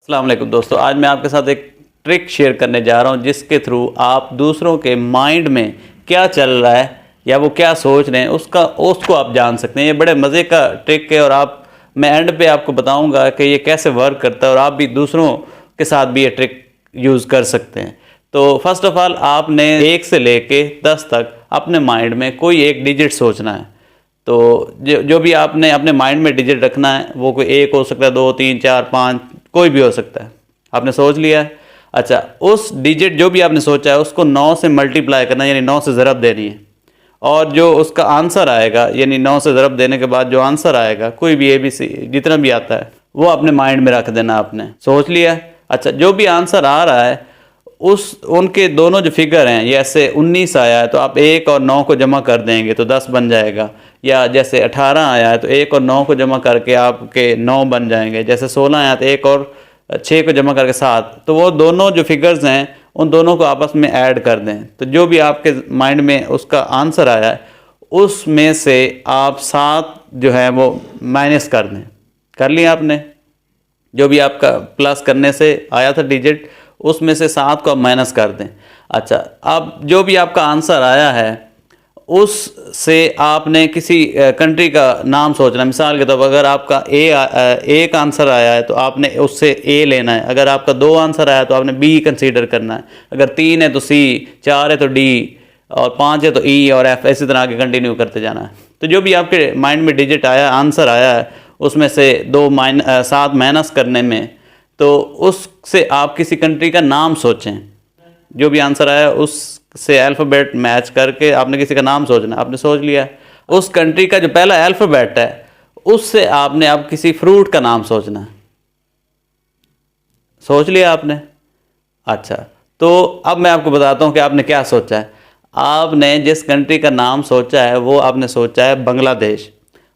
अस्सलाम वालेकुम दोस्तों, आज मैं आपके साथ एक ट्रिक शेयर करने जा रहा हूं जिसके थ्रू आप दूसरों के माइंड में क्या चल रहा है या वो क्या सोच रहे हैं उसको आप जान सकते हैं। ये बड़े मज़े का ट्रिक है और मैं एंड पे आपको बताऊंगा कि ये कैसे वर्क करता है और आप भी दूसरों के साथ भी ये ट्रिक यूज़ कर सकते हैं। तो फर्स्ट ऑफ ऑल आपने 1 से लेके 10 तक अपने माइंड में कोई एक डिजिट सोचना है। तो जो भी आपने अपने माइंड में डिजिट रखना है वो कोई एक हो सकता है, 2, 3, 4, 5 कोई भी हो सकता है। आपने सोच लिया है। अच्छा, उस डिजिट जो भी आपने सोचा है उसको 9 से मल्टीप्लाई करना है, यानी 9 से ज़रब देनी है। और जो उसका आंसर आएगा, यानी 9 से ज़रब देने के बाद जो आंसर आएगा, कोई भी ABC जितना भी आता है वो अपने माइंड में रख देना। आपने सोच लिया है। अच्छा, जो भी आंसर आ रहा है उनके दोनों जो फिगर हैं, जैसे 19 आया है तो आप 1 और 9 को जमा कर देंगे तो 10 बन जाएगा। या जैसे 18 आया है तो 1 और 9 को जमा करके आपके 9 बन जाएंगे। जैसे 16 आया तो 1 और 6 को जमा करके 7। तो वो दोनों जो फिगर्स हैं उन दोनों को आपस में ऐड कर दें तो जो भी आपके माइंड में उसका आंसर आया है उसमें से आप 7 जो है वो माइनस कर दें। कर लिया आपने? जो भी आपका प्लस करने से आया था डिजिट उसमें से 7 को आप माइनस कर दें। अच्छा, अब जो भी आपका आंसर आया है उससे आपने किसी कंट्री का नाम सोचना। मिसाल के तौर पर अगर आपका एक आंसर आया है तो आपने उससे ए लेना है। अगर आपका 2 आंसर आया तो आपने बी कंसीडर करना है। अगर 3 है तो सी, 4 है तो डी और 5 है तो ई और एफ, इसी तरह आगे कंटिन्यू करते जाना है। तो जो भी आपके माइंड में डिजिट आया, आंसर आया है, उसमें से 7 माइनस करने में तो उससे आप किसी कंट्री का नाम सोचें। जो भी आंसर आया उससे अल्फ़ाबेट मैच करके आपने किसी का नाम सोचना। आपने सोच लिया। उस कंट्री का जो पहला अल्फ़ाबेट है उससे आपने अब किसी फ्रूट का नाम सोचना है। सोच लिया आपने? अच्छा, तो अब मैं आपको बताता हूँ कि आपने क्या सोचा है। आपने जिस कंट्री का नाम सोचा है वो आपने सोचा है बांग्लादेश,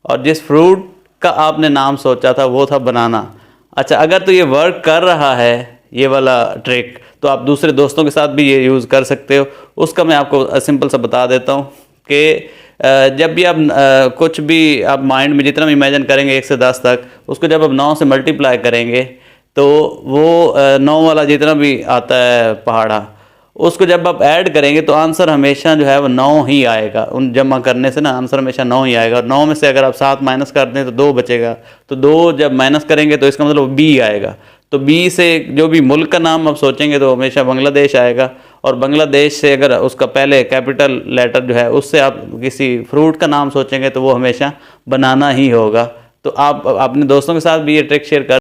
और जिस फ्रूट का आपने नाम सोचा था वो था बनाना। अच्छा, अगर तो ये वर्क कर रहा है ये वाला ट्रिक तो आप दूसरे दोस्तों के साथ भी ये यूज़ कर सकते हो। उसका मैं आपको सिंपल सा बता देता हूँ कि जब भी आप कुछ भी आप माइंड में जितना भी इमेजिन करेंगे 1 से 10 तक, उसको जब आप 9 से मल्टीप्लाई करेंगे तो वो 9 वाला जितना भी आता है पहाड़ा, उसको जब आप ऐड करेंगे तो आंसर हमेशा जो है वो 9 ही आएगा। उन जमा करने से ना आंसर हमेशा 9 ही आएगा। और 9 में से अगर आप 7 माइनस कर दें तो 2 बचेगा। तो 2 जब माइनस करेंगे तो इसका मतलब बी आएगा। तो बी से जो भी मुल्क का नाम आप सोचेंगे तो हमेशा बांग्लादेश आएगा। और बांग्लादेश से अगर उसका पहले कैपिटल लेटर जो है उससे आप किसी फ्रूट का नाम सोचेंगे तो वो हमेशा बनाना ही होगा। तो आप अपने दोस्तों के साथ भी ये ट्रिक शेयर कर